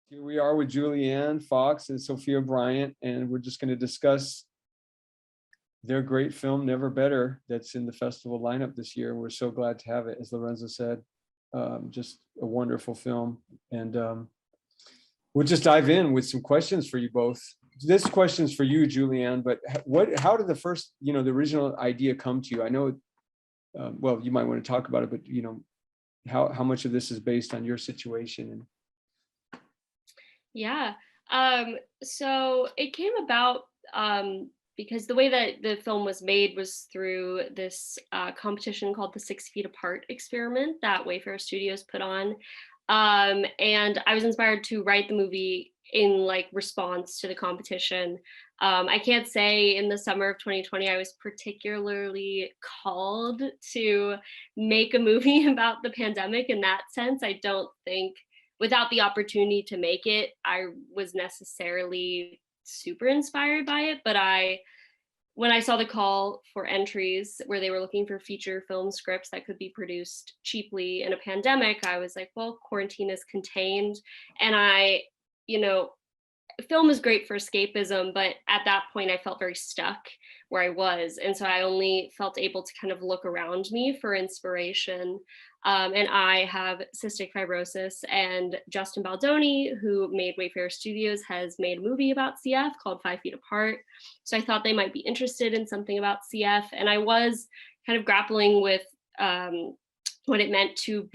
Here we are with Julianne Fox and Sofia Bryant, and we're just going to discuss their great film, Never Better, that's in the festival lineup this year. We're so glad to have it, as Lorenzo said. Just a wonderful film. And we'll just dive in with some questions for you both. This question's for you, Julianne, but how did the first, the original idea come to you? I know, well, you might want to talk about it, but, how much of this is based on your situation? Yeah. So it came about because the way that the film was made was through this competition called the 6 Feet Apart experiment that Wayfarer Studios put on. And I was inspired to write the movie in response to the competition. I can't say in the summer of 2020 I was particularly called to make a movie about the pandemic in that sense. I don't think without the opportunity to make it, I was necessarily super inspired by it. But when I saw the call for entries where they were looking for feature film scripts that could be produced cheaply in a pandemic, I was like, well, quarantine is contained. And film is great for escapism, but at that point I felt very stuck where I was. And so I only felt able to kind of look around me for inspiration. And I have cystic fibrosis, and Justin Baldoni, who made Wayfarer Studios, has made a movie about CF called 5 Feet Apart. So I thought they might be interested in something about CF. And I was kind of grappling with what it meant to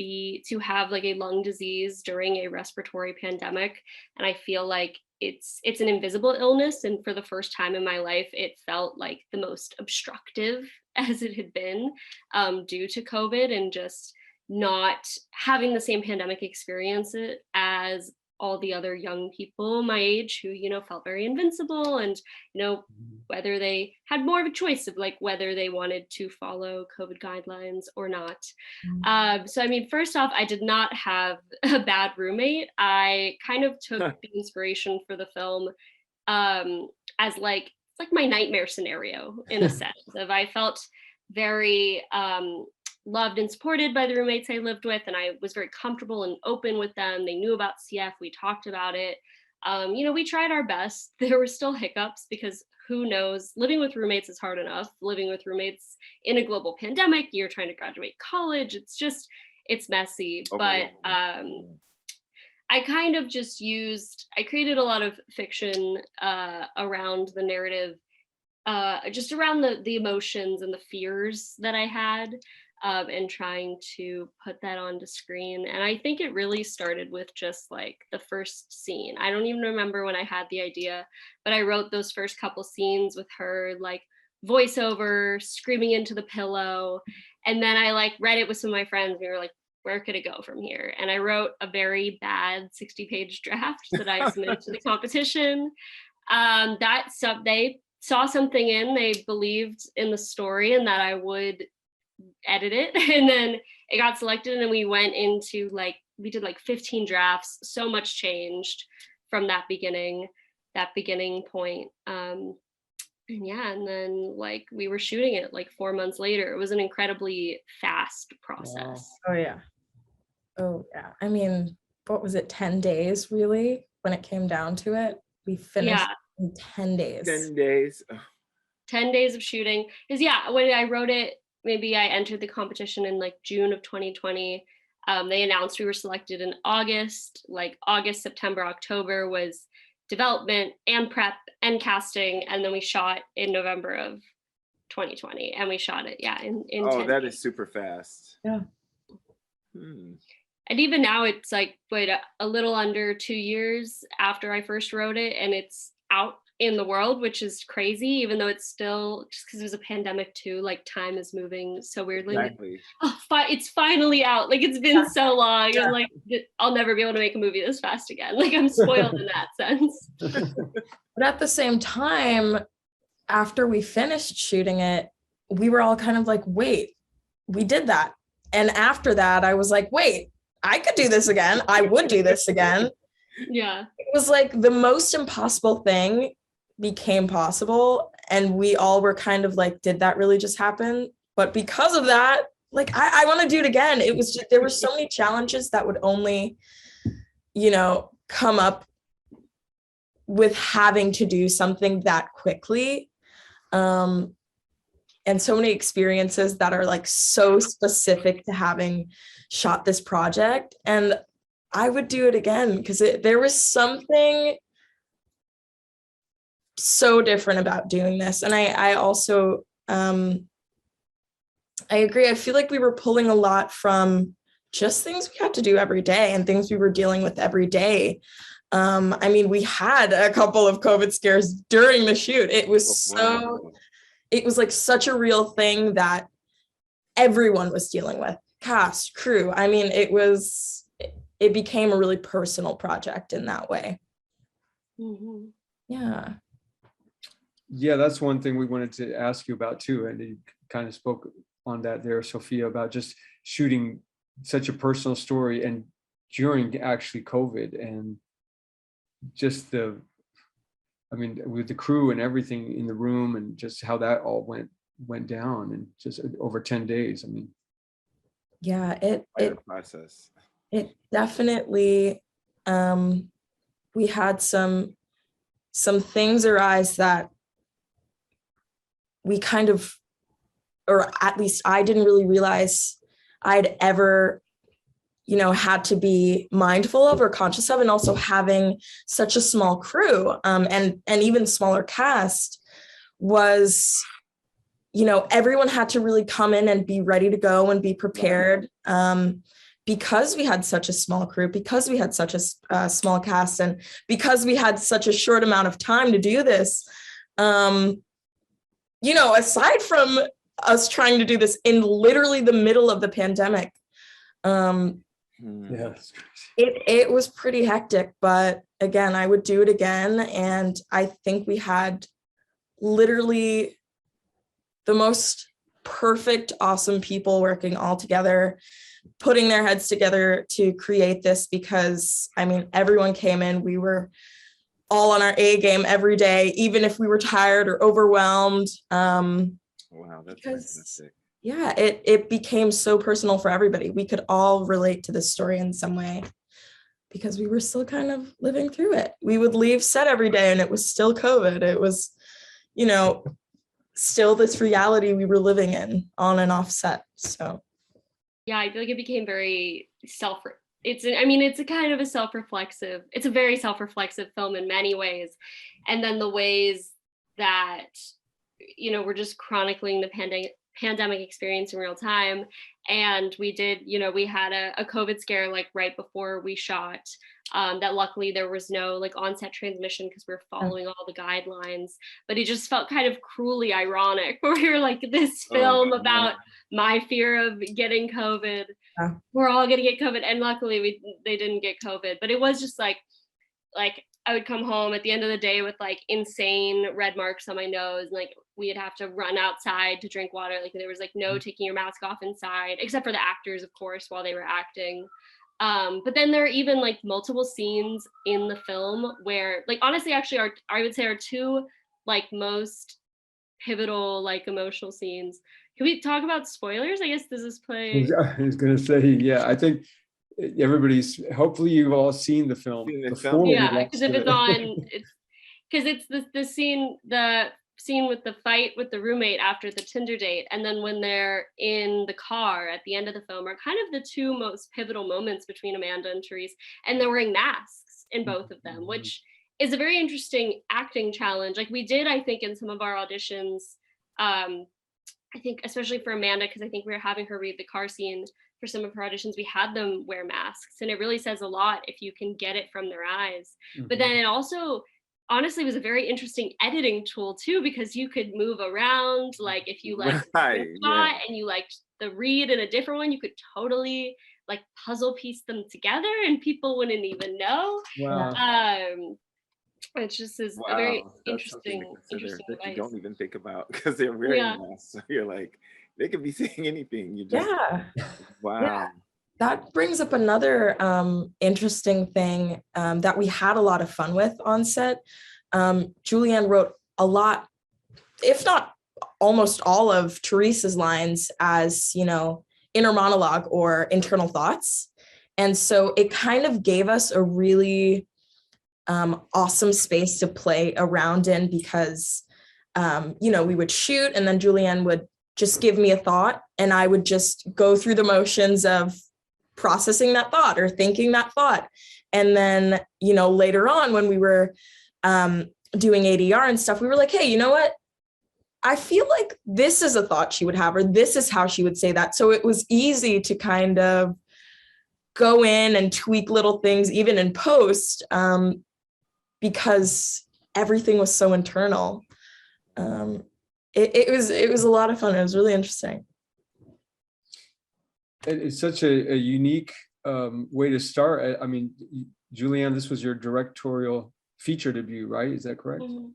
have a lung disease during a respiratory pandemic. And I feel like it's an invisible illness. And for the first time in my life, it felt like the most obstructive as it had been due to COVID, and just not having the same pandemic experience as all the other young people my age who, felt very invincible, and, whether they had more of a choice of whether they wanted to follow COVID guidelines or not. So, first off, I did not have a bad roommate. I kind of took the inspiration for the film as my nightmare scenario, in a sense of I felt very loved and supported by the roommates I lived with, and I was very comfortable and open with them. They knew about CF. We talked about it. We tried our best. There were still hiccups because who knows? Living with roommates is hard enough. Living with roommates in a global pandemic, you're trying to graduate college. It's messy. But I kind of I created a lot of fiction around the narrative, just around the emotions and the fears that I had. And trying to put that onto screen. And I think it really started with just the first scene. I don't even remember when I had the idea, but I wrote those first couple scenes with her voiceover, screaming into the pillow. And then I read it with some of my friends. We were like, where could it go from here? And I wrote a very bad 60-page draft that I submitted to the competition. They saw something they believed in the story and that I would edit it, and then it got selected, and then we went into we did 15 drafts. So much changed from that beginning point, and then we were shooting it 4 months later. It was an incredibly fast process. Wow. Oh yeah. What was it, 10 days really when it came down to it? We finished in 10 days. 10 days. 10 days of shooting. Because when I wrote it, maybe I entered the competition in June of 2020. They announced we were selected in August. August, September, October was development and prep and casting, and then we shot in November of 2020, and we shot it in 10 that days. Is super fast. Yeah. And even now it's a little under 2 years after I first wrote it, and it's out in the world, which is crazy, even though it's still, just because it was a pandemic too, time is moving so weirdly. Exactly. It's finally out. It's been so long. Yeah. I'm I'll never be able to make a movie this fast again. I'm spoiled in that sense. But at the same time, after we finished shooting it, we were all kind of wait, we did that. And after that, I was wait, I could do this again. I would do this again. Yeah. It was the most impossible thing became possible, and we all were kind of did that really just happen? But because of that, I want to do it again. It was just, there were so many challenges that would only come up with having to do something that quickly. And so many experiences that are like so specific to having shot this project. And I would do it again because there was something so different about doing this. And I also, I agree. I feel like we were pulling a lot from just things we had to do every day and things we were dealing with every day. I mean, we had a couple of COVID scares during the shoot. It was it was like such a real thing that everyone was dealing with, cast, crew. I mean, it became a really personal project in that way. Mm-hmm. Yeah. Yeah, that's one thing we wanted to ask you about too. And you kind of spoke on that there, Sophia, about just shooting such a personal story and during actually COVID and just with the crew and everything in the room and just how that all went down and just over 10 days. I mean, yeah, process. It definitely, we had some things arise that we kind of, or at least I didn't really realize I'd ever, had to be mindful of or conscious of. And also having such a small crew, and even smaller cast was, everyone had to really come in and be ready to go and be prepared. Because we had such a small crew, because we had such a small cast, and because we had such a short amount of time to do this, aside from us trying to do this in literally the middle of the pandemic, yeah, it was pretty hectic. But again, I would do it again. And I think we had literally the most perfect, awesome people working all together, putting their heads together to create this, because I mean, everyone came in, we were all on our A game every day, even if we were tired or overwhelmed. Wow, that's because, fantastic. yeah, it became so personal for everybody. We could all relate to this story in some way because we were still kind of living through it. We would leave set every day and it was still COVID. It was, still this reality we were living in on and off set. So yeah, I feel like it became very it's a kind of a self-reflexive, it's a very self-reflexive film in many ways. And then the ways that, we're just chronicling the pandemic experience in real time. And we did, we had a COVID scare like right before we shot, that luckily there was no like on-set transmission because we were following all the guidelines, but it just felt kind of cruelly ironic where we were like, this film about my fear of getting COVID, we're all gonna get COVID, and luckily they didn't get COVID. But it was just like I would come home at the end of the day with like insane red marks on my nose, and like we'd have to run outside to drink water. Like there was like no taking your mask off inside, except for the actors, of course, while they were acting. But then there are even like multiple scenes in the film where, like, honestly, actually, I would say our two like most pivotal like emotional scenes. Can we talk about spoilers? I guess this is play. I was gonna say, yeah, I think hopefully you've all seen the film before. Yeah, because if it's on, it's the scene with the fight with the roommate after the Tinder date, and then when they're in the car at the end of the film are kind of the two most pivotal moments between Amanda and Therese, and they're wearing masks in both of them, which is a very interesting acting challenge. Like we did, I think, in some of our auditions, I think especially for Amanda, because I think we were having her read the car scene for some of her auditions, we had them wear masks, and it really says a lot if you can get it from their eyes. But then it also honestly was a very interesting editing tool too, because you could move around. Like if you liked the shot and you liked the read in a different one, you could totally like puzzle piece them together and people wouldn't even know. Wow. It just is a very interesting that device. you don't even think about because they're wearing masks. So you're like, they could be saying anything. You just wow. Yeah. That brings up another interesting thing that we had a lot of fun with on set. Julianne wrote a lot, if not almost all of Therese's lines as, inner monologue or internal thoughts. And so it kind of gave us a really awesome space to play around in because, we would shoot and then Julianne would just give me a thought and I would just go through the motions of processing that thought or thinking that thought. And then, later on when we were doing ADR and stuff, we were like, hey, you know what? I feel like this is a thought she would have, or this is how she would say that. So it was easy to kind of go in and tweak little things, even in post, because everything was so internal. It was a lot of fun. It was really interesting. It's such a unique way to start. I mean, Julianne, this was your directorial feature debut, right? Is that correct? Mm-hmm.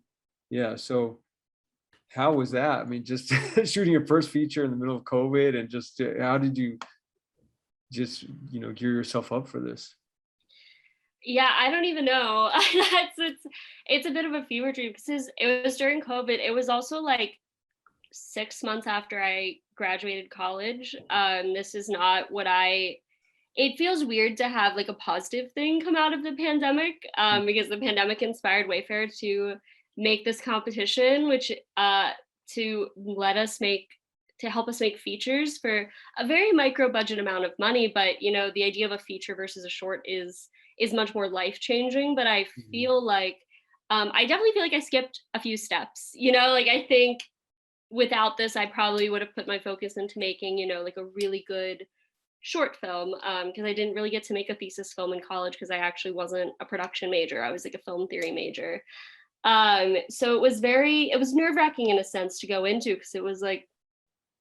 Yeah. So how was that? I mean, just shooting your first feature in the middle of COVID, and just how did you just, gear yourself up for this? Yeah, I don't even know. It's a bit of a fever dream because it was during COVID. It was also like 6 months after I graduated college. This is not what it feels weird to have like a positive thing come out of the pandemic, because the pandemic inspired Wayfair to make this competition, which to help us make features for a very micro budget amount of money. But the idea of a feature versus a short is much more life-changing. But I feel like I definitely feel like I skipped a few steps. Like I think without this, I probably would have put my focus into making, like a really good short film, because I didn't really get to make a thesis film in college because I actually wasn't a production major. I was like a film theory major. So it was nerve-wracking in a sense to go into, because it was like,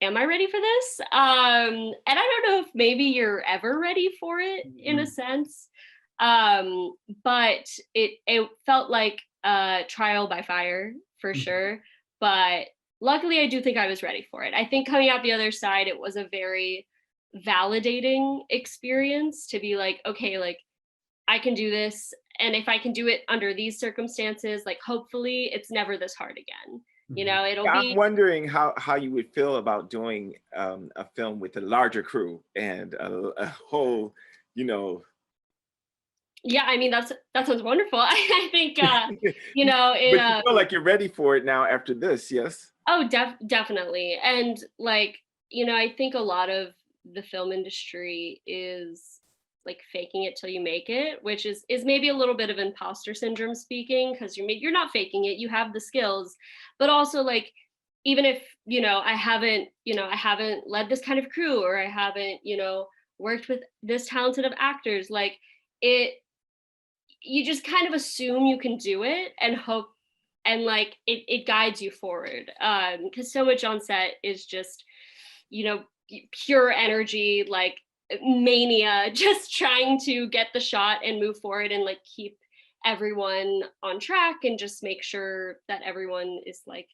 am I ready for this? And I don't know if maybe you're ever ready for it in a sense. But it felt like a trial by fire for sure. But luckily I do think I was ready for it. I think coming out the other side, it was a very validating experience to be like, okay, like I can do this. And if I can do it under these circumstances, like hopefully it's never this hard again. I'm wondering how you would feel about doing a film with a larger crew and a whole, Yeah, I mean, that sounds wonderful. I think, but you feel like you're ready for it now after this, yes? Oh, definitely. And like, I think a lot of the film industry is like faking it till you make it, which is maybe a little bit of imposter syndrome speaking, because you're not faking it, you have the skills. But also like, even if, I haven't led this kind of crew, or I haven't, worked with this talented of actors, like you just kind of assume you can do it and hope, and like it guides you forward, because so much on set is just pure energy, like mania, just trying to get the shot and move forward and like keep everyone on track and just make sure that everyone is like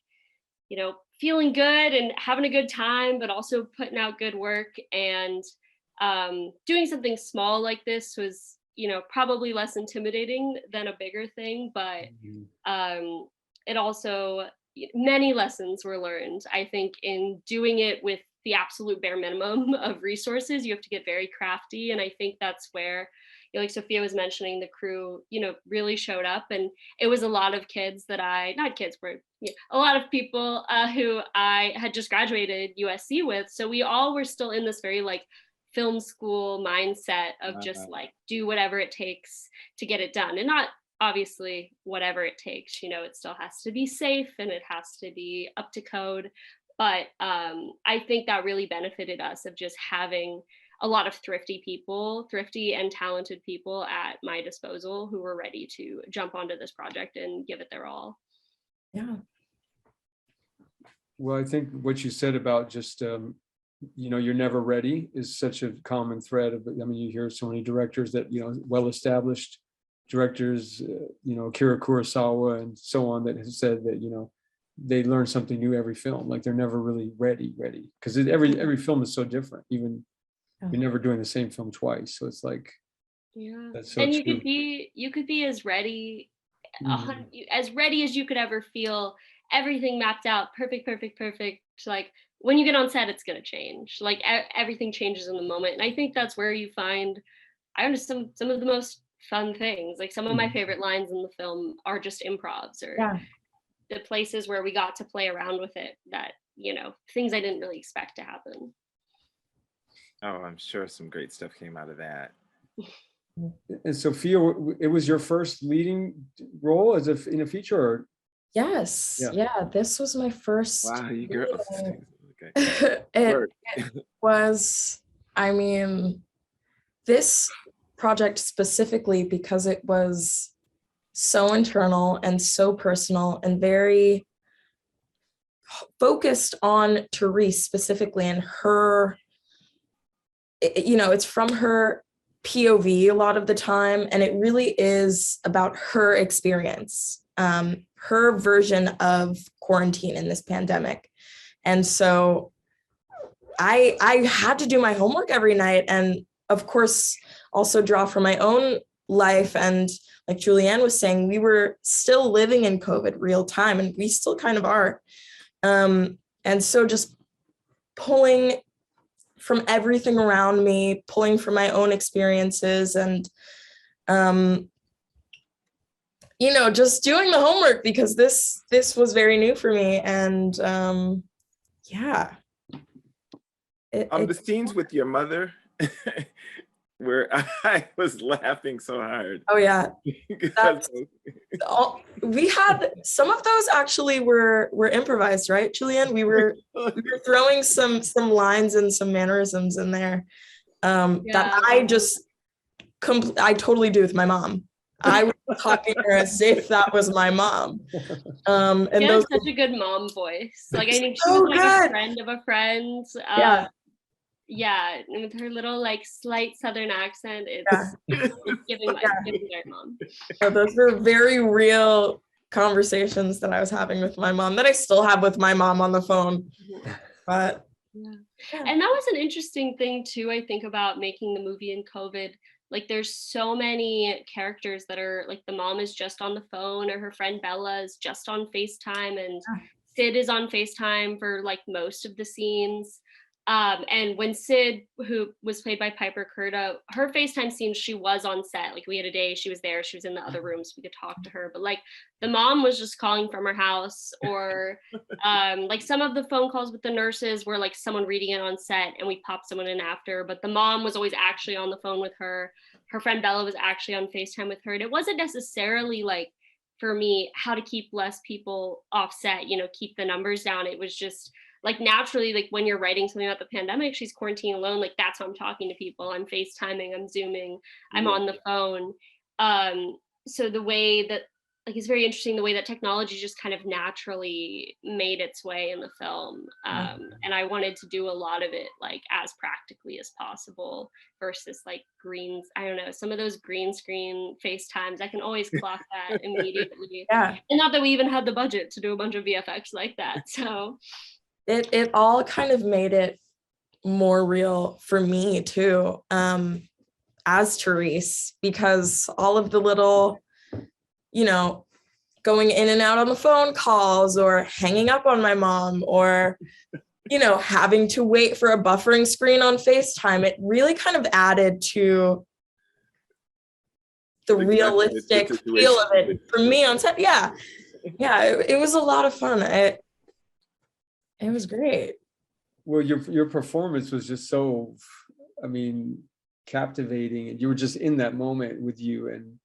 feeling good and having a good time, but also putting out good work. And doing something small like this was probably less intimidating than a bigger thing, but it also, many lessons were learned. I think in doing it with the absolute bare minimum of resources, you have to get very crafty. And I think that's where, like Sofia was mentioning, the crew, really showed up. And it was a lot of kids that a lot of people who I had just graduated USC with. So we all were still in this very like film school mindset of just like do whatever it takes to get it done, and not obviously whatever it takes, it still has to be safe and it has to be up to code. But I think that really benefited us of just having a lot of thrifty and talented people at my disposal who were ready to jump onto this project and give it their all. Yeah. Well, I think what you said about just you're never ready is such a common thread. You hear so many directors that well-established directors, Akira Kurosawa and so on, that have said that they learn something new every film. Like they're never really ready, because every film is so different. Even you're never doing the same film twice. So it's like, that's so and true. You could be as ready, as ready as you could ever feel. Everything mapped out, perfect. Like when you get on set, it's gonna change. Like everything changes in the moment, and I think that's where you find, some of the most fun things. Like some of my favorite lines in the film are just improvs, or the places where we got to play around with it, that, you know, things I didn't really expect to happen. Oh, I'm sure some great stuff came out of that. And Sophia, it was your first leading role as in a feature? Or? Yes. Yeah, this was my first. Wow, you girls. Okay. it was, I mean, this project specifically, because it was so internal and so personal and very focused on Therese specifically and her, you know, it's from her POV a lot of the time, and it really is about her experience, her version of quarantine in this pandemic. And so I had to do my homework every night, and of course also draw from my own life. And like Julianne was saying, we were still living in COVID real time, and we still kind of are. And so just pulling from everything around me, pulling from my own experiences, and you know, just doing the homework, because this was very new for me. And yeah. The scenes with your mother, where I was laughing so hard. Oh yeah. We had some of those actually were improvised, right, Julianne? We were throwing some lines and some mannerisms in there that I just I totally do with my mom. I was talking to her as if that was my mom. And she has such a good mom voice. Like I think she was like a friend of a friend. Yeah, and with her little like slight Southern accent, it's giving my mom. So those were very real conversations that I was having with my mom, that I still have with my mom on the phone. But and that was an interesting thing too, I think, about making the movie in COVID. Like there's so many characters that are like, the mom is just on the phone, or her friend Bella is just on FaceTime, and Sid is on FaceTime for like most of the scenes. And when Sid, who was played by Piper Curda, her FaceTime scenes, she was on set. Like we had a day, she was there, she was in the other room, so we could talk to her. But like the mom was just calling from her house, or like some of the phone calls with the nurses were like someone reading it on set and we popped someone in after. But the mom was always actually on the phone with her. Her friend Bella was actually on FaceTime with her. And it wasn't necessarily like, for me, how to keep less people off set, you know, keep the numbers down. It was just like naturally, like when you're writing something about the pandemic, she's quarantined alone, like that's how I'm talking to people. I'm FaceTiming, I'm Zooming, I'm on the phone. So the way that, like, it's very interesting the way that technology just kind of naturally made its way in the film. And I wanted to do a lot of it like as practically as possible versus like greens. I don't know, some of those green screen FaceTimes, I can always clock that immediately. And not that we even had the budget to do a bunch of VFX like that. So it all kind of made it more real for me too, as Therese, because all of the little, you know, going in and out on the phone calls, or hanging up on my mom, or, you know, having to wait for a buffering screen on FaceTime, it really kind of added to the realistic feel of it for me on set. It was a lot of fun. It was great. Well, your performance was just so, I mean, captivating, and you were just in that moment with you, and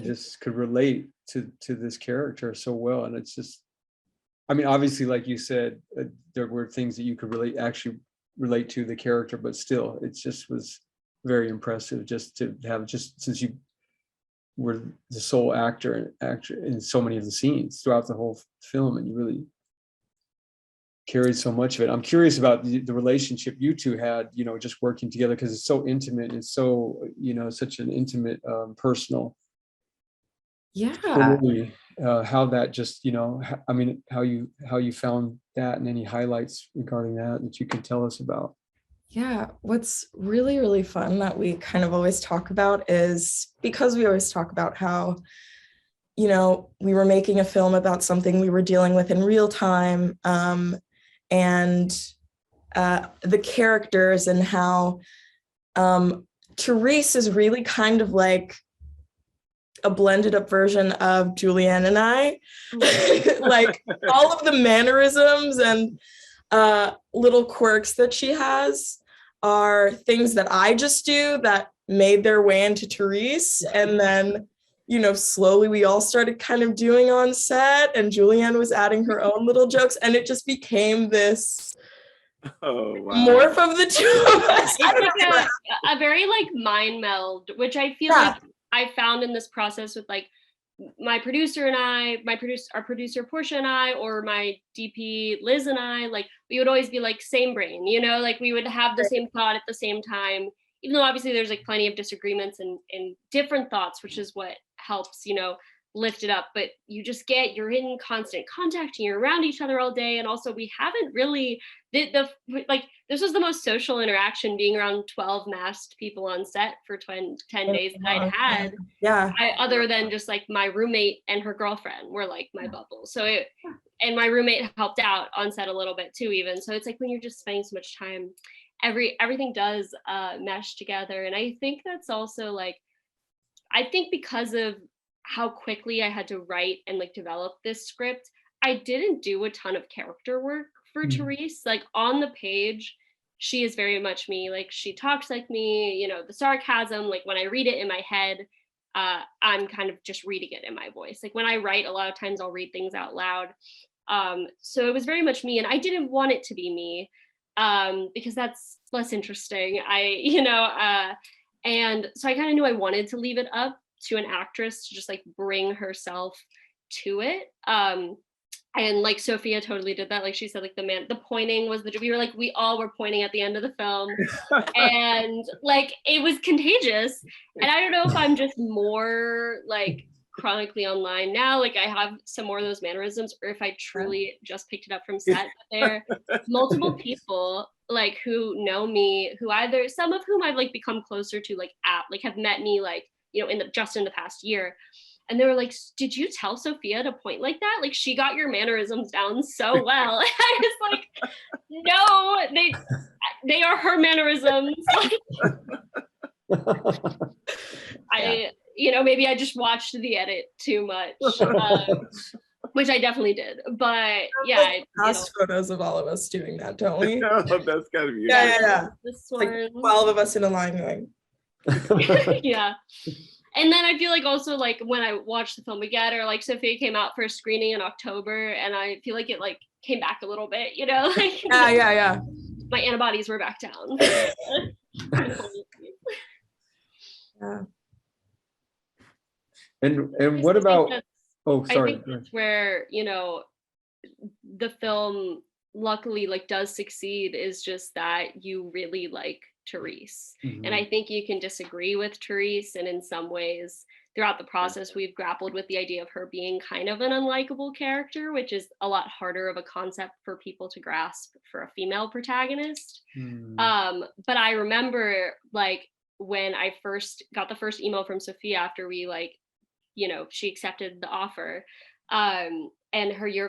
just could relate to this character so well. And it's just, I mean, obviously, like you said, there were things that you could actually relate to the character, but still, it just was very impressive just to have, just since you were the sole actor in so many of the scenes throughout the whole film, and you really carried so much of it. I'm curious about the relationship you two had, you know, just working together, because it's so intimate. It's so, you know, such an intimate, personal. Story, how that just, you know, I mean, how you found that, and any highlights regarding that you can tell us about. Yeah, what's really, really fun that we kind of always talk about is, because we always talk about how, you know, we were making a film about something we were dealing with in real time, and the characters, and how Therese is really kind of like a blended up version of Julianne and I. Like all of the mannerisms and little quirks that she has are things that I just do that made their way into Therese. And then, you know, slowly we all started kind of doing on set, and Julianne was adding her own little jokes, and it just became this morph of the two of us. It's like a very like mind meld, which I feel like I found in this process with like my producer and I, our producer Portia and I, or my DP Liz and I, like we would always be like same brain, you know, like we would have the same thought at the same time, even though obviously there's like plenty of disagreements and different thoughts, which is what helps, you know, lift it up. But you're in constant contact and you're around each other all day. And also we haven't really like this was the most social interaction, being around 12 masked people on set for 10 days that I'd had. Yeah. Other than just like my roommate and her girlfriend were like my bubble. So and my roommate helped out on set a little bit too, even. So it's like when you're just spending so much time, everything does mesh together. And I think that's also like, I think because of how quickly I had to write and like develop this script, I didn't do a ton of character work for Therese. Like on the page, she is very much me. Like she talks like me, you know, the sarcasm, like when I read it in my head, I'm kind of just reading it in my voice. Like when I write, a lot of times I'll read things out loud. So it was very much me, and I didn't want it to be me because that's less interesting. And so I kind of knew I wanted to leave it up to an actress to just like bring herself to it. And like Sofia totally did that. Like she said, like the pointing was we all were pointing at the end of the film, and like it was contagious. And I don't know if I'm just more like chronically online now, like I have some more of those mannerisms, or if I truly just picked it up from set. But there are multiple people like who know me, who either, some of whom I've like become closer to, like have met me like, you know, in the past year. And they were like, did you tell Sofia to point like that? Like she got your mannerisms down so well. I was like, no, they are her mannerisms. Maybe I just watched the edit too much, which I definitely did. But yeah, past photos of all of us doing that, don't we? No, that's gotta be This one, like 12 of us in a line going. Yeah. And then I feel like also like when I watched the film again, or like Sofia came out for a screening in October, and I feel like it like came back a little bit, you know, like yeah. My antibodies were back down. Yeah. And what about, sorry. I think that's where, you know, the film luckily like does succeed, is just that you really like Therese. Mm-hmm. And I think you can disagree with Therese, and in some ways throughout the process we've grappled with the idea of her being kind of an unlikable character, which is a lot harder of a concept for people to grasp for a female protagonist. But I remember like when I first got the first email from Sofia after we like, you know, she accepted the offer, and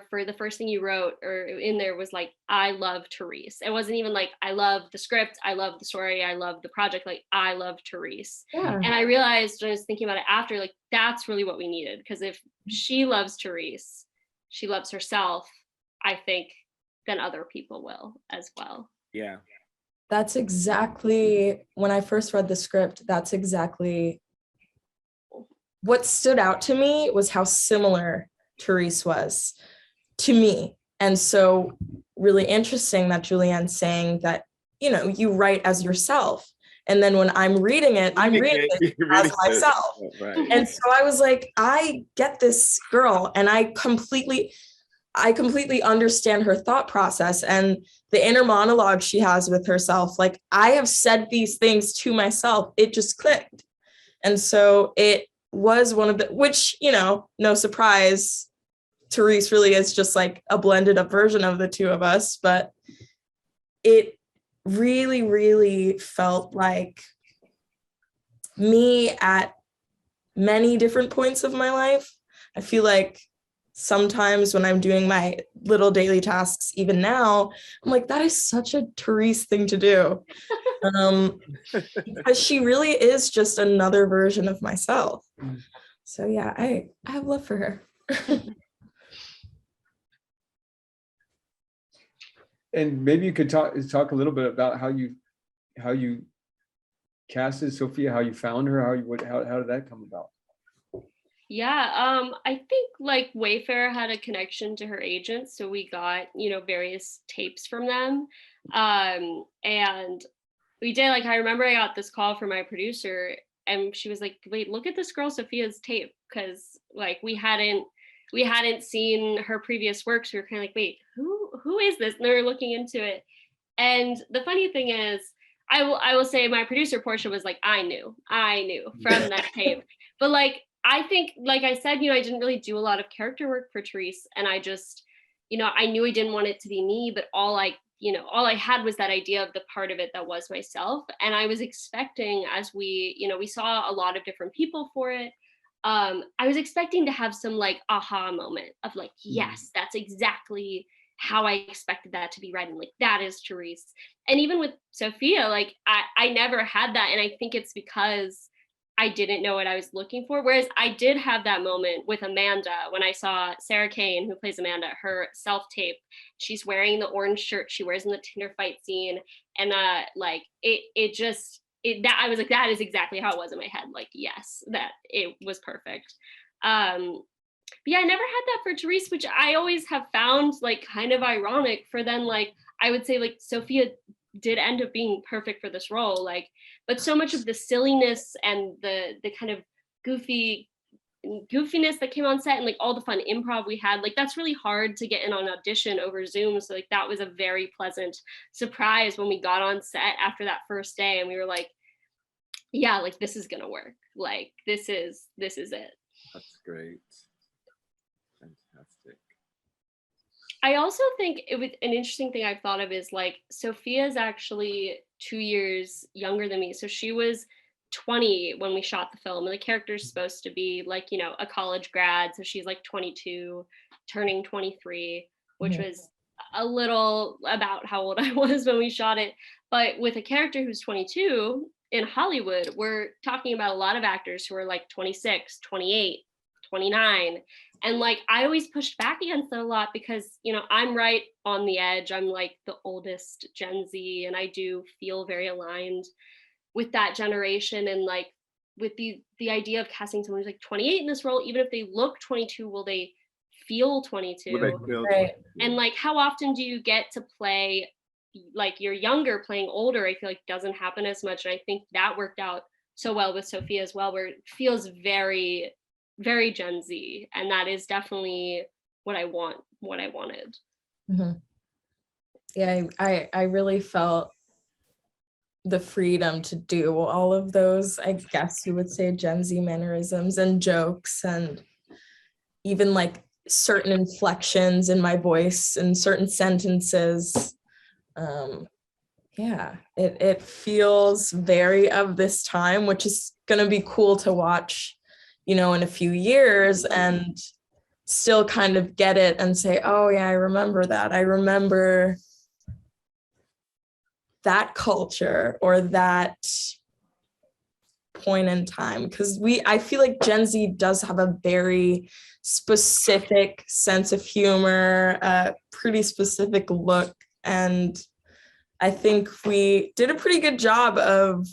for the first thing you wrote or in there was like, I love Therese. It wasn't even like, I love the script, I love the story, I love the project, like I love Therese. Yeah. And I realized when I was thinking about it after, like that's really what we needed, because if she loves Therese, she loves herself, I think then other people will as well. Yeah. That's exactly, when I first read the script, that's exactly what stood out to me, was how similar Therese was to me. And so really interesting that Julianne's saying that, you know, you write as yourself. And then when I'm reading it, I'm reading it as myself. Right. And so I was like, I get this girl, and I completely understand her thought process and the inner monologue she has with herself. Like I have said these things to myself, it just clicked. And so it was one of the, which, you know, no surprise, Therese really is just like a blended up version of the two of us, but it really, really felt like me at many different points of my life. I feel like sometimes when I'm doing my little daily tasks, even now, I'm like, that is such a Therese thing to do. Because she really is just another version of myself. So yeah, I have love for her. And maybe you could talk a little bit about how you casted Sophia, how you found her, how did that come about? Yeah, I think like Wayfair had a connection to her agent, so we got, various tapes from them. And we did, like, I remember I got this call from my producer, and she was like, "Wait, look at this girl Sophia's tape," because like we hadn't seen her previous work, so we were kind of like, "Wait, who is this?" And they were looking into it. And the funny thing is, I will say my producer Portia was like, I knew from that tape. But like I think, like I said, I didn't really do a lot of character work for Therese, and I just, I knew I didn't want it to be me, but all I had was that idea of the part of it that was myself. And I was expecting, as we saw a lot of different people for it. I was expecting to have some like aha moment of like, yes, that's exactly how I expected that to be read. And like, that is Therese. And even with Sophia, like I never had that. And I think it's because I didn't know what I was looking for. Whereas I did have that moment with Amanda when I saw Sarah Kane, who plays Amanda, her self-tape. She's wearing the orange shirt she wears in the Tinder fight scene. And like that I was like, that is exactly how it was in my head. Like, yes, that it was perfect. But yeah, I never had that for Therese, which I always have found like kind of ironic for then, like, I would say like Sophia did end up being perfect for this role, like, but so much of the silliness and the kind of goofiness that came on set and like all the fun improv we had, like that's really hard to get in on audition over Zoom. So like that was a very pleasant surprise when we got on set after that first day and we were like, yeah, like this is gonna work. Like this is it. That's great. Fantastic. I also think it was an interesting thing I've thought of is like Sophia's actually 2 years younger than me. So she was 20 when we shot the film, and the character's supposed to be like, a college grad. So she's like 22, turning 23, which was a little about how old I was when we shot it. But with a character who's 22 in Hollywood, we're talking about a lot of actors who are like 26, 28, 29. And like I always pushed back against it a lot because I'm right on the edge. I'm like the oldest Gen Z, and I do feel very aligned with that generation. And like with the idea of casting someone who's like 28 in this role, even if they look 22, will they feel 22? Right. And like how often do you get to play like you're younger playing older? I feel like doesn't happen as much. And I think that worked out so well with Sophia as well, where it feels very, very Gen Z, and that is definitely what I wanted. Yeah, I really felt the freedom to do all of those, I guess you would say, Gen Z mannerisms and jokes, and even like certain inflections in my voice and certain sentences. Yeah, it feels very of this time, which is gonna be cool to watch, in a few years and still kind of get it and say, oh yeah, I remember that. I remember that culture or that point in time. Because I feel like Gen Z does have a very specific sense of humor, a pretty specific look. And I think we did a pretty good job of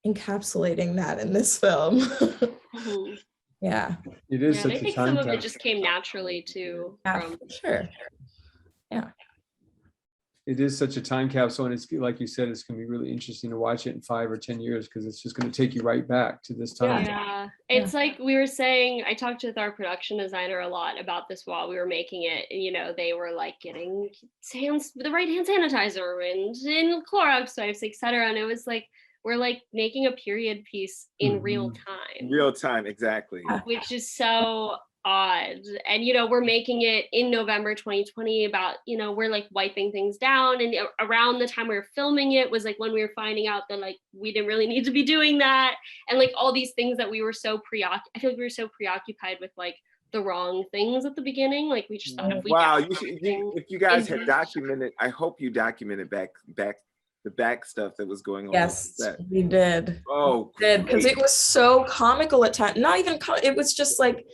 encapsulating that in this film. Yeah. It is and I such a think time some of it capsule. just came naturally too. Yeah, for sure. Yeah. It is such a time capsule, and it's like you said, it's going to be really interesting to watch it in 5 or 10 years because it's just going to take you right back to this time. Yeah, it's like we were saying, I talked with our production designer a lot about this while we were making it. And, they were like getting the right hand sanitizer and Clorox wipes, etc. And it was like, we're like making a period piece in real time. Real time, exactly. Which is so odd. And we're making it in November 2020 about, we're like wiping things down, and around the time we were filming it was like when we were finding out that like we didn't really need to be doing that, and like all these things that we were so I feel like we were so preoccupied with like the wrong things at the beginning. Like we just thought if we if you guys had documented, I hope you documented back the back stuff that was going on. Yes, we did. Oh, Because it was so comical at times. Not even, it was just like,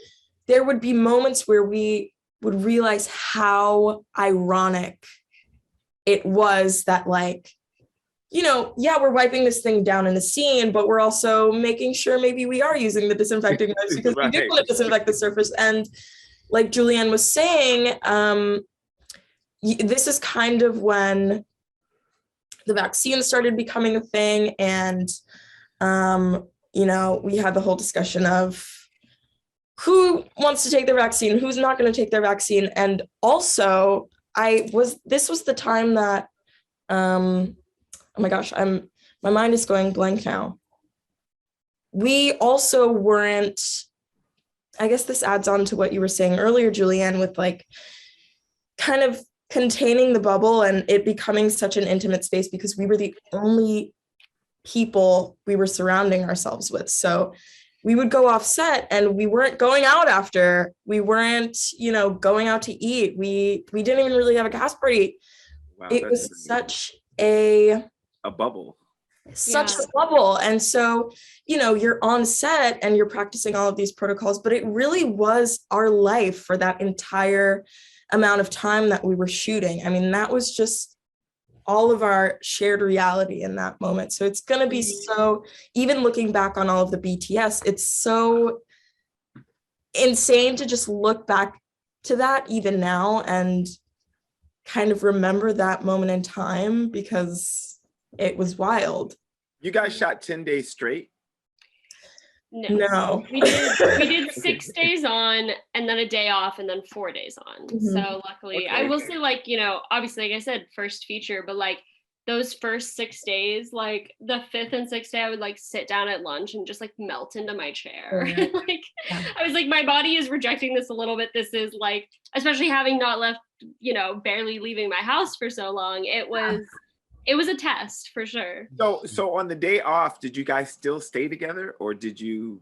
there would be moments where we would realize how ironic it was that, like, you know, yeah, we're wiping this thing down in the scene, but we're also making sure maybe we are using the disinfecting wipes because we do want to disinfect the surface. And like Julianne was saying, this is kind of when the vaccine started becoming a thing. And, you know, we had the whole discussion of who wants to take their vaccine, who's not going to take their vaccine. And also this was the time that, oh my gosh, my mind is going blank now. We also weren't, I guess this adds on to what you were saying earlier, Julianne, with like kind of containing the bubble and it becoming such an intimate space because we were the only people we were surrounding ourselves with. So we would go off set and we weren't going out after, we weren't, you know, going out to eat. We didn't even really have a cast party. Wow, it was such a bubble. Such a bubble. And so, you know, you're on set and you're practicing all of these protocols, but it really was our life for that entire amount of time that we were shooting. I mean, that was just all of our shared reality in that moment. So it's going to be so, even looking back on all of the BTS, it's so insane to just look back to that even now and kind of remember that moment in time because it was wild. You guys shot 10 days straight? No. We did 6 days on and then a day off and then 4 days on. Mhm. So luckily, I will say, like, you know, obviously, like I said, first feature, but like those first 6 days, like the 5th and 6th day, I would like sit down at lunch and just like melt into my chair. Like I was like, my body is rejecting this a little bit. This is like, especially having not left, you know, barely leaving my house for so long. It was a test for sure. So on the day off, did you guys still stay together or did you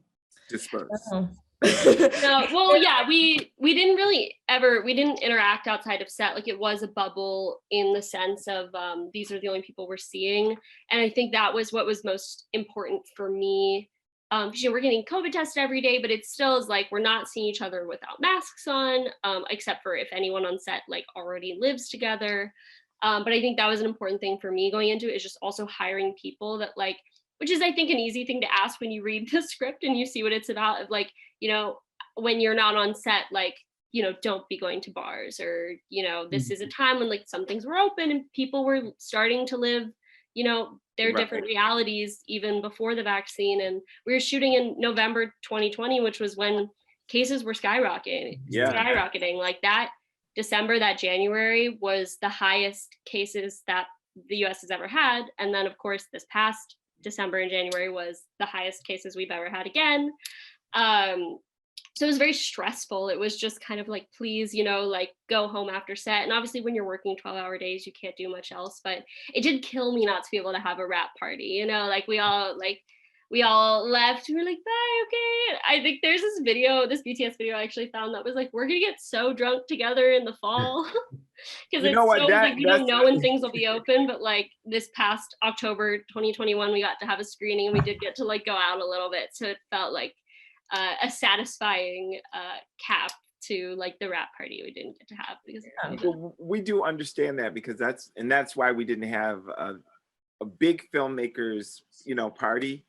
disperse? No. No, well, yeah, we didn't interact outside of set. Like it was a bubble in the sense of these are the only people we're seeing. And I think that was what was most important for me. Because you know, we're getting COVID tested every day, but it still is like we're not seeing each other without masks on, except for if anyone on set like already lives together. But I think that was an important thing for me going into it, is just also hiring people that like, which is I think an easy thing to ask when you read the script and you see what it's about, of like, you know, when you're not on set, like, you know, don't be going to bars, or, you know, this is a time when like some things were open and people were starting to live, you know, their different realities even before the vaccine. And we were shooting in November 2020, which was when cases were skyrocketing. Like that December, that January was the highest cases that the US has ever had. And then of course, this past December and January was the highest cases we've ever had again. So it was very stressful. It was just kind of like, please, you know, like go home after set. And obviously when you're working 12-hour days, you can't do much else, but it did kill me not to be able to have a wrap party, you know, like we all left. We were like, bye, okay. I think there's this BTS video I actually found that was like, we're gonna get so drunk together in the fall. Because it's so like we don't know when things will be open, but like this past October 2021, we got to have a screening and we did get to like go out a little bit. So it felt like a satisfying cap to like the wrap party we didn't get to have because well, we do understand that, because that's why we didn't have a big filmmakers, you know, party.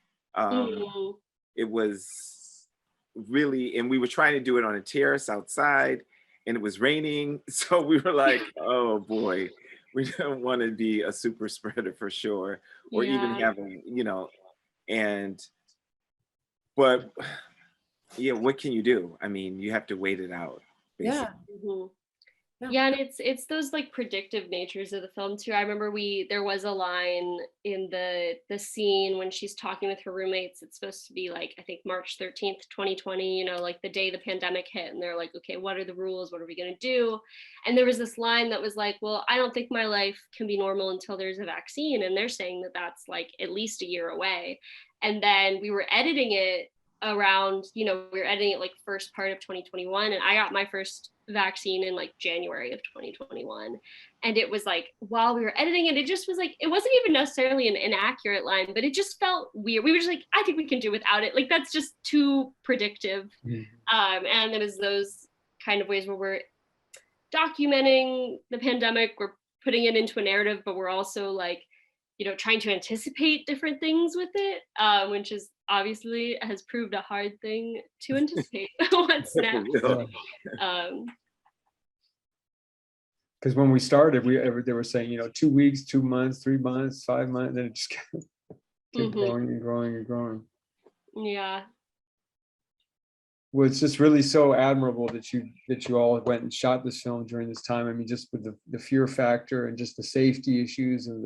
It was really, and we were trying to do it on a terrace outside and it was raining. So we were like, oh boy, we don't want to be a super spreader for sure, or even have a, you know, but yeah, what can you do? I mean, you have to wait it out. Basically. Yeah, and it's those like predictive natures of the film too. I remember there was a line in the scene when she's talking with her roommates. It's supposed to be like, I think March 13th, 2020, you know, like the day the pandemic hit, and they're like, okay, what are the rules? What are we gonna do? And there was this line that was like, well, I don't think my life can be normal until there's a vaccine. And they're saying that that's like at least a year away. And then we were editing it around, we were editing it like first part of 2021, and I got my first vaccine in like January of 2021. And it was like, while we were editing it, it just was like, it wasn't even necessarily an inaccurate line, but it just felt weird. We were just like, I think we can do without it. Like, that's just too predictive. And it was those kind of ways where we're documenting the pandemic, we're putting it into a narrative, but we're also like, trying to anticipate different things with it, which is obviously has proved a hard thing to anticipate what's next. Because when we started, they were saying, 2 weeks, 2 months, 3 months, 5 months, then it just kept growing and growing and growing. Yeah. Well, it's just really so admirable that you all went and shot this film during this time. I mean, just with the fear factor and just the safety issues and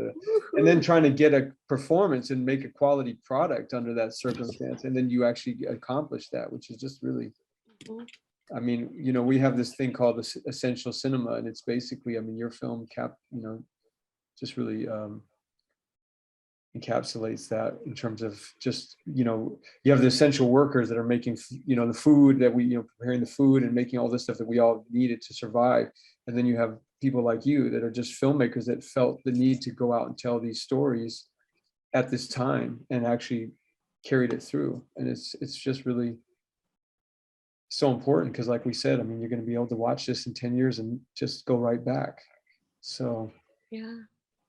then trying to get a performance and make a quality product under that circumstance. And then you actually accomplish that, which is just really, I mean, we have this thing called the essential cinema, and it's basically, I mean, your film just really encapsulates that in terms of just, you have the essential workers that are making, the food that we, preparing the food and making all this stuff that we all needed to survive. And then you have people like you that are just filmmakers that felt the need to go out and tell these stories at this time and actually carried it through. And it's just really so important because, like we said, I mean, you're going to be able to watch this in 10 years and just go right back. So yeah,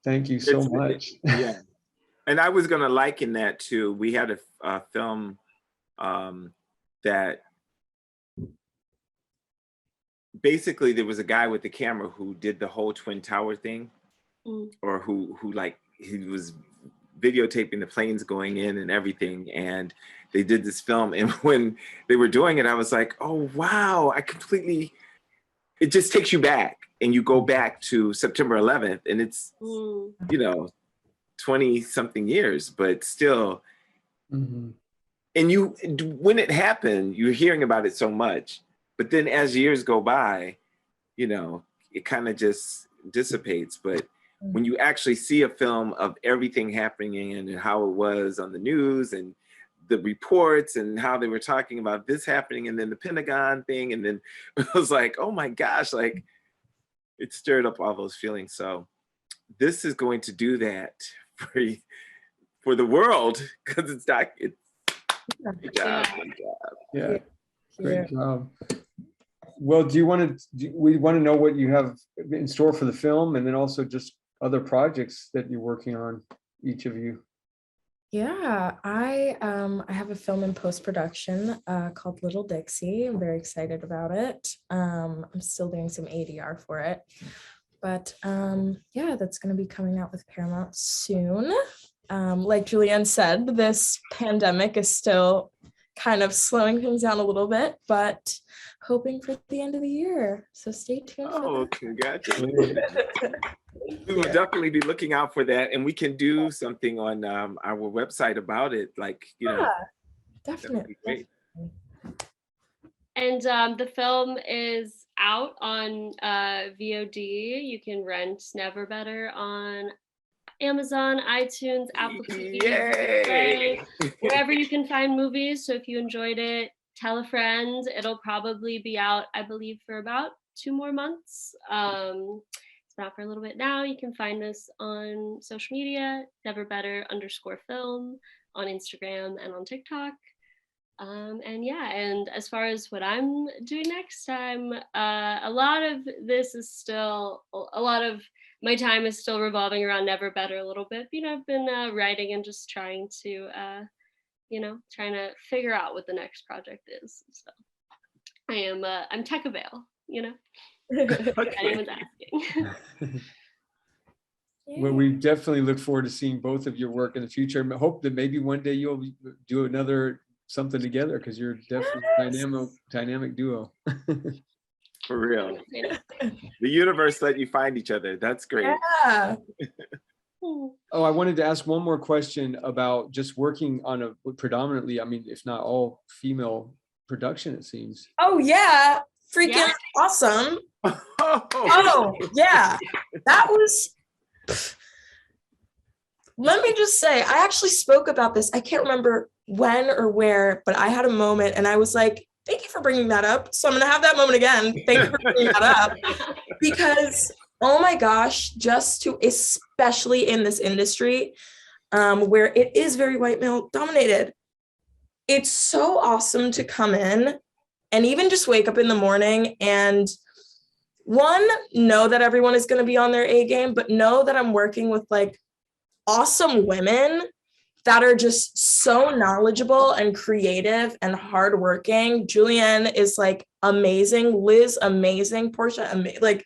thank you so much. Yeah. And I was going to liken that to, we had a film that basically there was a guy with the camera who did the whole Twin Tower thing, or who like, he was videotaping the planes going in and everything. And they did this film. And when they were doing it, I was like, oh, wow, it just takes you back. And you go back to September 11th and it's, 20 something years, but still. And when it happened, you're hearing about it so much, but then as years go by, it kind of just dissipates. But when you actually see a film of everything happening and how it was on the news and the reports and how they were talking about this happening and then the Pentagon thing, and then it was like, oh my gosh, like it stirred up all those feelings. So this is going to do that for the world, because it's good job. Yeah, great job. Well, we want to know what you have in store for the film, and then also just other projects that you're working on, each of you. Yeah, I have a film in post-production called Little Dixie. I'm very excited about it. I'm still doing some ADR for it. But yeah, that's going to be coming out with Paramount soon. Like Julianne said, this pandemic is still kind of slowing things down a little bit, but hoping for the end of the year. So stay tuned. Oh, congratulations. We will definitely be looking out for that, and we can do something on our website about it. Like, definitely. Great. And the film is out on VOD. You can rent Never Better on Amazon, iTunes, Apple TV, wherever you can find movies. So if you enjoyed it, tell a friend. It'll probably be out, I believe, for about 2 more months. It's been out for a little bit now. You can find us on social media, neverbetter_film on Instagram and on TikTok. And yeah, and as far as what I'm doing next time, a lot of my time is still revolving around Never Better a little bit. I've been writing and just trying to figure out what the next project is. So I'm tech avail, if anyone's asking. Well, we definitely look forward to seeing both of your work in the future. I hope that maybe one day you'll do something together, because you're definitely dynamic duo. For real. The universe let you find each other. That's great. Yeah. Oh, I wanted to ask one more question about just working on a predominantly, I mean, if not all female production, it seems. Oh yeah. Freaking awesome. Oh yeah. That was let me just say, I actually spoke about this. I can't remember when or where, but I had a moment and I was like, thank you for bringing that up. So I'm going to have that moment again. Thank you for bringing that up. Because, oh my gosh, especially in this industry, where it is very white male dominated, it's so awesome to come in and even just wake up in the morning and one, know that everyone is going to be on their A game, but know that I'm working with like awesome women that are just so knowledgeable and creative and hardworking. Julianne is like amazing. Liz, amazing. Portia, like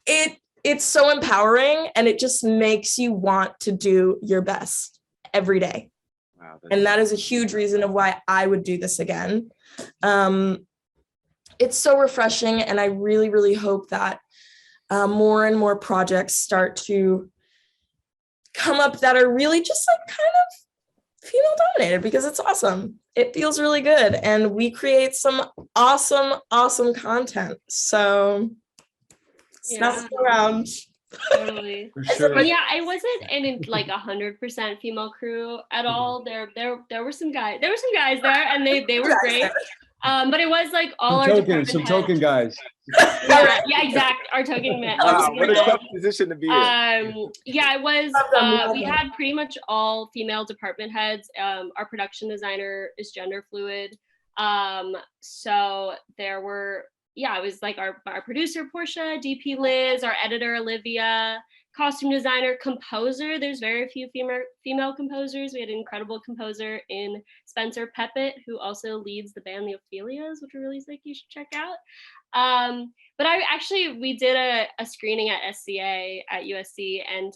it's so empowering and it just makes you want to do your best every day. Wow, and that is a huge reason of why I would do this again. It's so refreshing, and I really, really hope that more and more projects start to come up that are really just like kind of female dominated, because it's awesome. It feels really good, and we create some awesome content. So snuff around. Totally. For sure. Yeah, I wasn't in like 100% female crew at all. There were some guys. There were some guys there, and they were great. But it was like all our department some heads. token guys. Yeah, exact. Our token men. Wow, what a tough position to be in. Yeah, it was. We had pretty much all female department heads. Our production designer is gender fluid. So there were. Yeah, it was like our producer, Portia, DP Liz, our editor, Olivia, costume designer, composer. There's very few female composers. We had an incredible composer in Spencer Peppett, who also leads the band The Ophelias, which we really think you should check out. But we did a screening at SCA at USC, and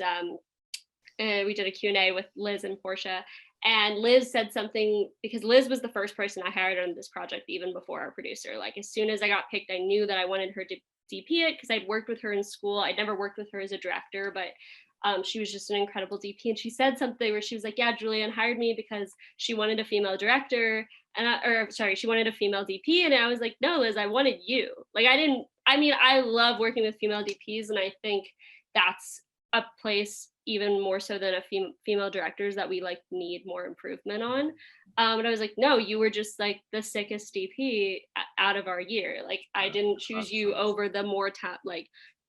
we did a Q&A with Liz and Portia. And Liz said something, because Liz was the first person I hired on this project, even before our producer. Like, as soon as I got picked, I knew that I wanted her to DP it, because I'd worked with her in school. I'd never worked with her as a director, but she was just an incredible DP. And she said something where she was like, yeah, Julianne hired me because she wanted a female director, she wanted a female DP. And I was like, no, Liz, I wanted you. Like, I love working with female DPs, and I think that's a place even more so than a female directors that we like need more improvement on. And I was like, no, you were just like the sickest DP out of our year. Like, I didn't choose you over the more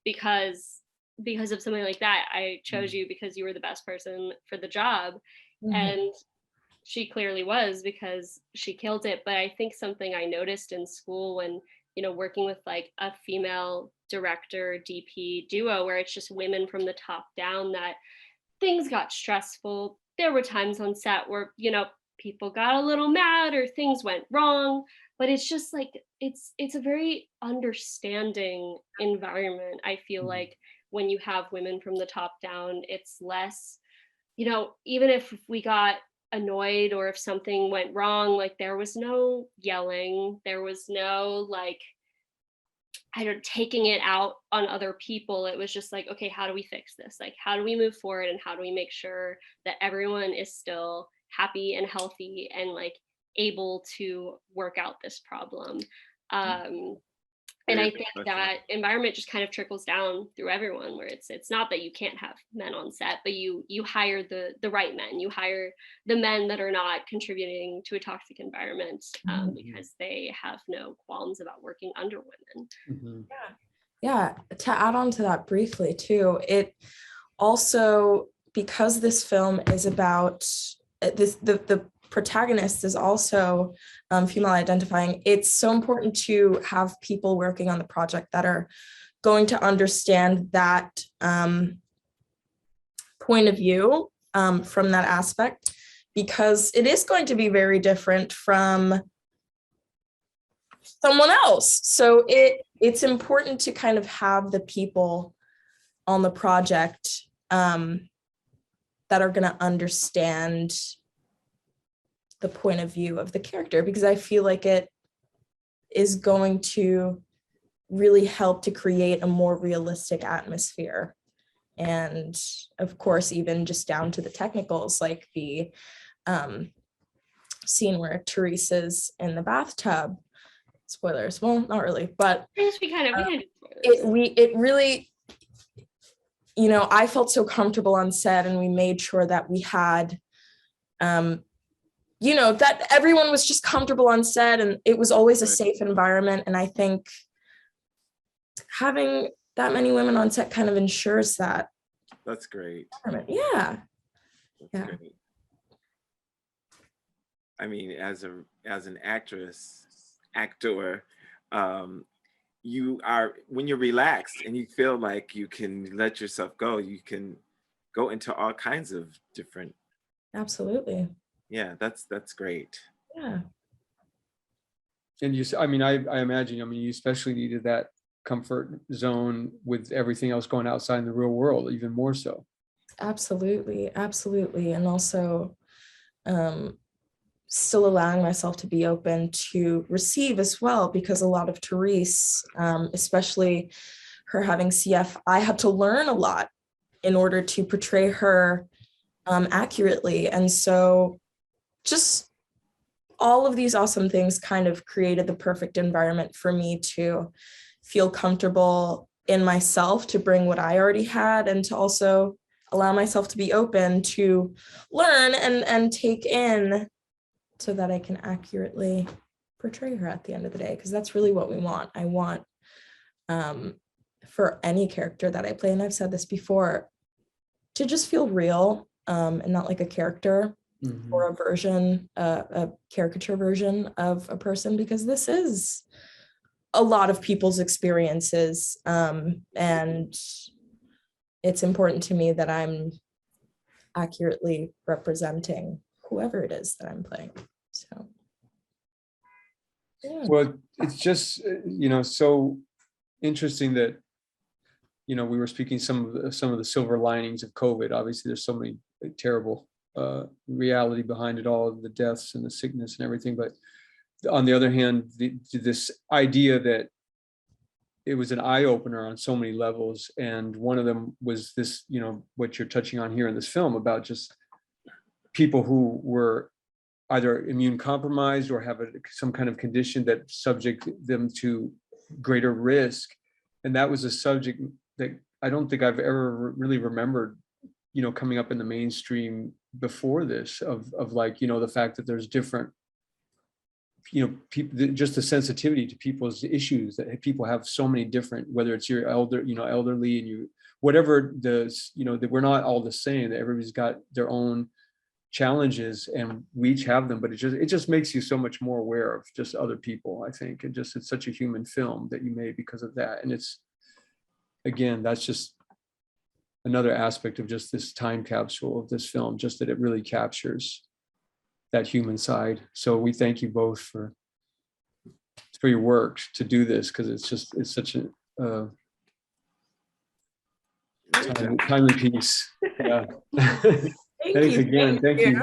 because of something like that. I chose you because you were the best person for the job. Mm-hmm. And she clearly was, because she killed it. But I think something I noticed in school when, working with like a female director DP duo, where it's just women from the top down, that things got stressful. There were times on set where, people got a little mad or things went wrong, but it's just like, it's a very understanding environment. I feel like when you have women from the top down, it's less, even if we got annoyed or if something went wrong, like, there was no yelling, there was no like, taking it out on other people. It was just like, okay, how do we fix this? Like, how do we move forward, and how do we make sure that everyone is still happy and healthy and like able to work out this problem? And I think that environment just kind of trickles down through everyone, where it's not that you can't have men on set, but you hire the right men. You hire the men that are not contributing to a toxic environment, because they have no qualms about working under women. Mm-hmm. Yeah. To add on to that briefly too, it also, because this film is about the protagonist is also female identifying, it's so important to have people working on the project that are going to understand that point of view from that aspect, because it is going to be very different from someone else. So it's important to kind of have the people on the project that are going to understand the point of view of the character, because I feel like it is going to really help to create a more realistic atmosphere. And of course, even just down to the technicals, like the scene where Teresa's in the bathtub. Spoilers, well, not really, but I guess we kind of it really, you know, I felt so comfortable on set, and we made sure that we had, you know, that everyone was just comfortable on set, and it was always a safe environment. And I think having that many women on set kind of ensures that. That's great. Yeah. That's great. I mean, as an actor, you are, when you're relaxed and you feel like you can let yourself go, you can go into all kinds of different. Absolutely. Yeah, that's great. Yeah. And you, I mean, I imagine, I mean, you especially needed that comfort zone with everything else going outside in the real world, even more so. Absolutely. And also, still allowing myself to be open to receive as well, because a lot of Therese, especially her having CF, I had to learn a lot in order to portray her accurately. And so just all of these awesome things kind of created the perfect environment for me to feel comfortable in myself, to bring what I already had, and to also allow myself to be open to learn and take in, so that I can accurately portray her at the end of the day, because that's really what we want. I want, for any character that I play, and I've said this before, to just feel real, and not like a character or a version, a caricature version of a person, because this is a lot of people's experiences, and it's important to me that I'm accurately representing whoever it is that I'm playing. So, yeah. Well, it's just, you know, so interesting that, you know, we were speaking some of the silver linings of COVID. Obviously, there's so many terrible reality behind it all, the deaths and the sickness and everything. But on the other hand, this idea that it was an eye opener on so many levels, and one of them was this, you know, what you're touching on here in this film about just people who were either immune compromised or have some kind of condition that subject them to greater risk. And that was a subject that I don't think I've ever really remembered, you know, coming up in the mainstream before this, of like, you know, the fact that there's different, you know, people, just the sensitivity to people's issues, that people have so many different, whether it's your elderly, and you, whatever the, you know, that we're not all the same, that everybody's got their own challenges and we each have them, but it just makes you so much more aware of just other people, I think. And just, it's such a human film that you made because of that. And it's, again, that's just another aspect of just this time capsule of this film, just that it really captures that human side. So we thank you both for your work to do this, because it's just, it's such a timely piece. Yeah. Thank you. Thank you.